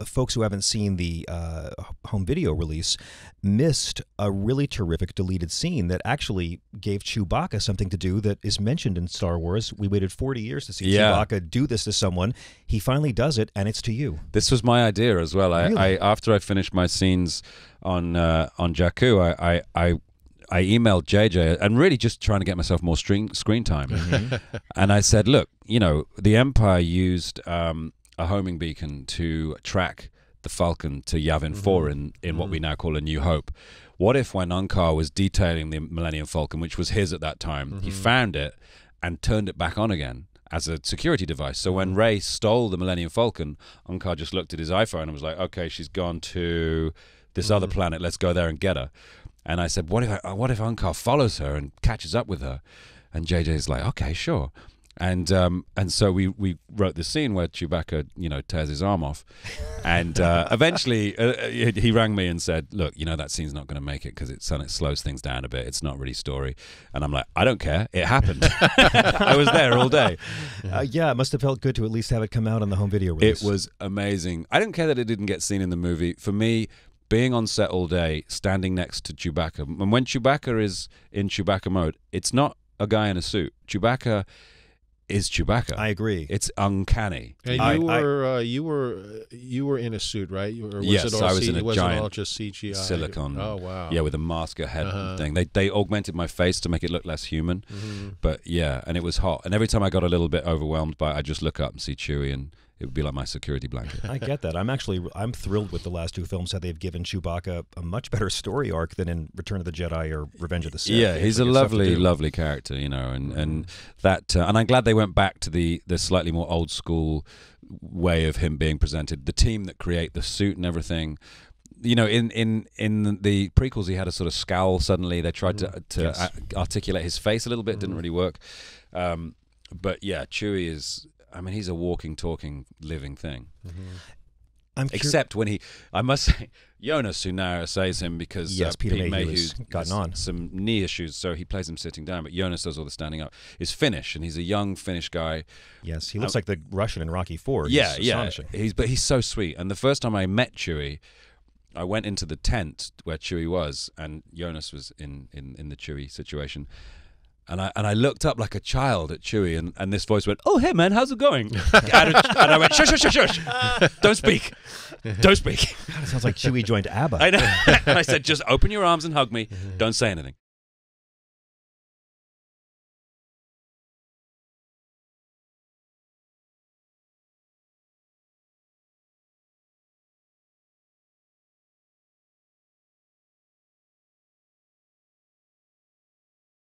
folks who haven't seen the home video release missed a really terrific deleted scene that actually gave Chewbacca something to do that is mentioned in Star Wars. We waited 40 years to see Chewbacca do this to someone. He finally does it, and it's to you. This was my idea as well. Really? After I finished my scenes on Jakku, I emailed JJ and really just trying to get myself more screen time. And I said, look, you know, the Empire used a homing beacon to track the Falcon to Yavin 4 in what we now call A New Hope. What if when Unkar was detailing the Millennium Falcon, which was his at that time, he found it and turned it back on again as a security device? So when Rey stole the Millennium Falcon, Unkar just looked at his iPhone and was like, okay, she's gone to this other planet, let's go there and get her. And I said, what if Unkar follows her and catches up with her? And JJ's like, okay, sure. And so we wrote this scene where Chewbacca, you know, tears his arm off. And eventually he rang me and said, look, you know, that scene's not going to make it because it slows things down a bit. It's not really story. And I'm like, I don't care. It happened. I was there all day. Yeah, it must have felt good to at least have it come out on the home video release. It was amazing. I don't care that it didn't get seen in the movie. For me, being on set all day, standing next to Chewbacca, and when Chewbacca is in Chewbacca mode, it's not a guy in a suit. Chewbacca is Chewbacca. I agree. It's uncanny. And you were in a suit, right? Or was yes, it all I was in a giant all just CGI? silicone. Oh wow! Yeah, with a mask, a head thing. They augmented my face to make it look less human. But yeah, and it was hot. And every time I got a little bit overwhelmed by it, I just look up and see Chewie, and it would be like my security blanket. I get that. I'm thrilled with the last two films how they've given Chewbacca a much better story arc than in Return of the Jedi or Revenge of the Sith. Yeah, he's a lovely character, you know, and that and I'm glad they went back to the slightly more old school way of him being presented. The team that create the suit and everything. You know, in the prequels, he had a sort of scowl. Suddenly, they tried to articulate his face a little bit. Didn't really work. But yeah, Chewie is. I mean, he's a walking, talking, living thing. Except when I must say, Jonas, who now says him because Peter Mayhew's gotten on some knee issues, so he plays him sitting down, but Jonas does all the standing up, is Finnish, and he's a young Finnish guy. Yes, he looks like the Russian in Rocky IV. Yeah, but he's so sweet. And the first time I met Chewie, I went into the tent where Chewie was, and Jonas was in the Chewie situation. And I looked up like a child at Chewie, and this voice went, "Oh, hey man, how's it going?" And I went, "Shush, shush, shush, shush! Don't speak, don't speak." God, it sounds like Chewie joined ABBA. I know. And I said, "Just open your arms and hug me. Don't say anything."